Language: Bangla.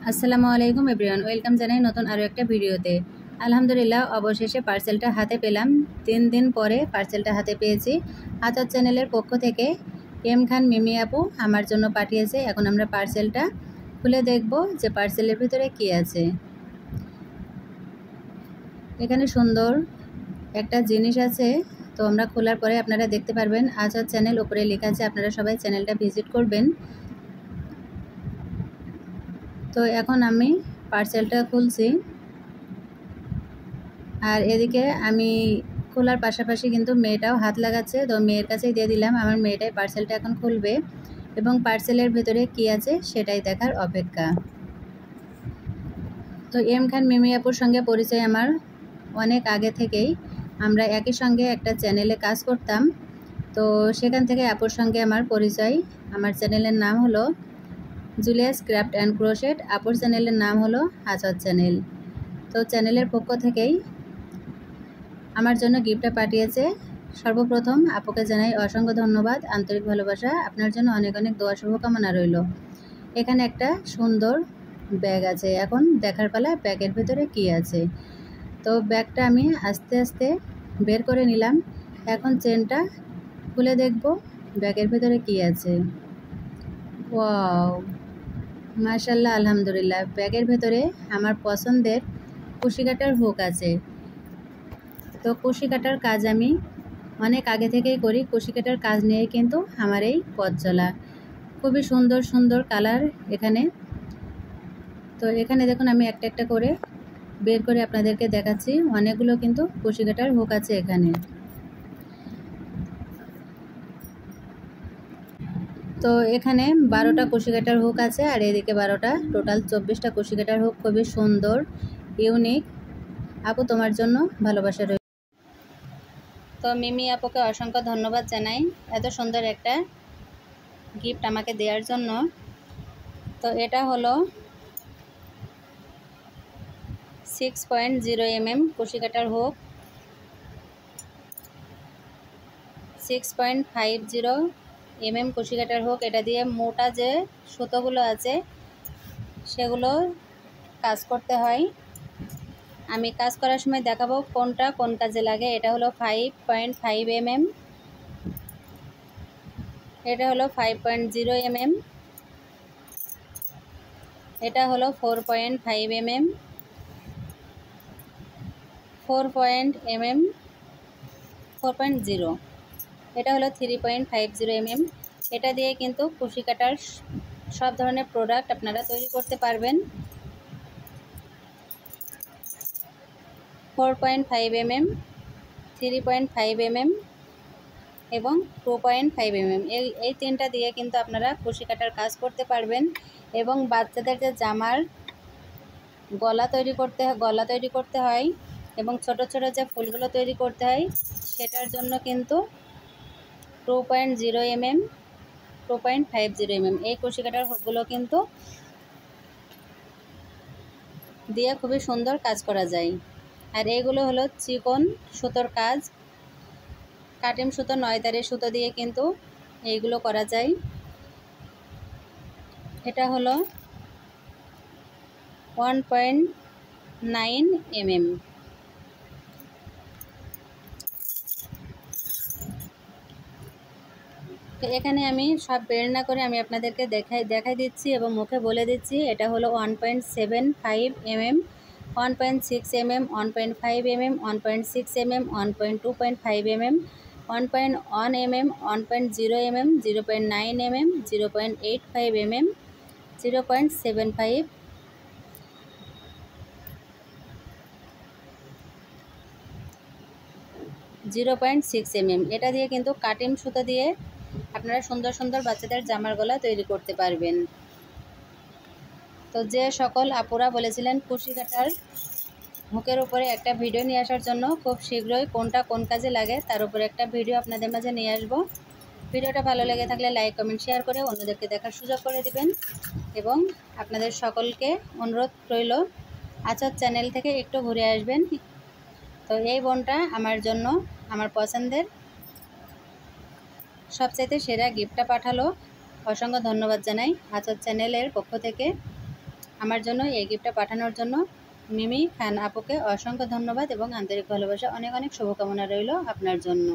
আসসালামু আলাইকুম এভরিওয়ান, ওয়েলকাম জানাই নতুন আরও একটা ভিডিওতে। আলহামদুলিল্লাহ, অবশেষে পার্সেলটা হাতে পেলাম। 3 দিন পরে পার্সেলটা হাতে পেয়েছি। আচার চ্যানেলের পক্ষ থেকে এম খান মিমি আপু আমার জন্য পাঠিয়েছে। এখন আমরা পার্সেলটা খুলে দেখব যে পার্সেলের ভিতরে কি আছে। এখানে সুন্দর একটা জিনিস আছে, তো আমরা খোলার পরে আপনারা দেখতে পারবেন। আচার চ্যানেল উপরে লেখা আছে, আপনারা সবাই চ্যানেলটা ভিজিট করবেন। তো এখন আমি পার্সেলটা খুলছি, আর এদিকে আমি খোলার পাশাপাশি কিন্তু মেয়েটাও হাত লাগাচ্ছে। তো মেয়ের কাছেই দিয়ে দিলাম, আমার মেয়েটাই পার্সেলটা এখন খুলবে এবং পার্সেলের ভেতরে কি আছে সেটাই দেখার অপেক্ষা। তো এম খান মিমি আপুর সঙ্গে পরিচয় আমার অনেক আগে থেকেই। আমরা একই সঙ্গে একটা চ্যানেলে কাজ করতাম, তো সেখান থেকে আপুর সঙ্গে আমার পরিচয়। আমার চ্যানেলের নাম হলো জুলিয়াস ক্রাফট অ্যান্ড ক্রোশেট, আপুর চ্যানেলের নাম হলো আচার চ্যানেল। তো চ্যানেলের পক্ষ থেকেই আমার জন্য গিফটটা পাঠিয়েছে। সর্বপ্রথম আপুকে জানাই অসংখ্য ধন্যবাদ, আন্তরিক ভালোবাসা। আপনার জন্য অনেক অনেক দোয়া শুভকামনা রইল। এখানে একটা সুন্দর ব্যাগ আছে, এখন দেখার পালা ব্যাগের ভেতরে কি আছে। তো ব্যাগটা আমি আস্তে আস্তে বের করে নিলাম। এখন চেনটা খুলে দেখব ব্যাগের ভেতরে কি আছে। ওয়াও, মাশাআল্লাহ, আলহামদুলিল্লাহ। ব্যাগের ভেতরে আমার পছন্দের কুশি কাটার হুক আছে। তো কুশি কাটার কাজ আমি অনেক আগে থেকেই করি। কুশি কাটার কাজ নিয়ে কিন্তু আমার এই পথ চলা। খুবই সুন্দর সুন্দর কালার এখানে। তো এখানে দেখুন, আমি একটা একটা করে বের করে আপনাদেরকে দেখাচ্ছি। অনেকগুলো কিন্তু কুশি কাটার হুক আছে এখানে। তো এখানে 12টা কুশি কাটার হুক আছে, আর এদিকে 12টা, টোটাল 24টা কুশি কাটার হুক। খুবই সুন্দর, ইউনিক। আপু, তোমার জন্য ভালোবাসা রইল। তো মিমি আপুকে অসংখ্য ধন্যবাদ জানাই এত সুন্দর একটা গিফট আমাকে দেওয়ার জন্য। তো এটা হলো 6.0 mm কুশি কাটার হুক, 6.50 mm কুশি কাটার হুক। এটা দিয়ে মোটা যে সুতোগুলো আছে সেগুলো কাজ করতে হয়। আমি কাজ করার সময় দেখাবো কোনটা কোন কাজে লাগে। এটা হলো 5.5 mm, এটা হলো 5.0 mm, এটা হলো 4.5 mm, 4.0, এটা হলো 3.50 mm। এটা দিয়ে কিন্তু কুশি কাটার সব ধরনের প্রোডাক্ট আপনারা তৈরি করতে পারবেন। 4.5 mm, 3.5 mm এবং 2.5 mm, এই তিনটা দিয়ে কিন্তু আপনারা কুশি কাটার কাজ করতে পারবেন। এবং বাচ্চাদের যে জামার গলা তৈরি করতে হয় এবং ছোট ছোট যে ফুলগুলো তৈরি করতে হয় সেটার জন্য কিন্তু 2.0 mm, 2.50 mm এই কুশি কাটার হুকগুলো কিন্তু দিয়ে খুবই সুন্দর কাজ করা যায়। আর এইগুলো হলো চিকন সুতোর কাজ, কাটিম সুতো, 9 তারের সুতো দিয়ে কিন্তু এইগুলো করা যায়। এটা হলো 1.9 mm। তো এখানে আমি সব বের না করে আমি আপনাদেরকে দেখাই দিচ্ছি এবং মুখে বলে দিচ্ছি। এটা হলো 1.75 mm, 1.6 mm, 1.5 mm, 1.6 mm, 1.2.5 mm, 1.1 mm, 1.0 mm, 0.9 mm, 0.85 mm, 0.75, 0.6 mm। এটা দিয়ে কিন্তু কাটিম সুতো দিয়ে আপনারা সুন্দর সুন্দর বাচ্চাদের জামার গলা তৈরি করতে পারবেন। তো যে সকল আপুরা বলেছিলেন কুশি কাটার হুকের উপরে একটা ভিডিও নিয়ে আসার জন্য, খুব শীঘ্রই কোনটা কোন কাজে লাগে তার উপরে একটা ভিডিও আপনাদের মাঝে নিয়ে আসব। ভিডিওটা ভালো লেগে থাকলে লাইক কমেন্ট শেয়ার করে অন্যদেরকে দেখার সুযোগ করে দিবেন। এবং আপনাদের সকলকে অনুরোধ রইল আচার চ্যানেল থেকে একটু ঘুরে আসবেন। তো এই বোনটা আমার জন্য আমার পছন্দের সবচাইতে সেরা গিফটটা পাঠালো। অসংখ্য ধন্যবাদ জানাই আচার চ্যানেলের পক্ষ থেকে। আমার জন্য এই গিফটটা পাঠানোর জন্য মিমি খান আপুকে অসংখ্য ধন্যবাদ এবং আন্তরিক ভালোবাসা। অনেক অনেক শুভকামনা রইল আপনার জন্য।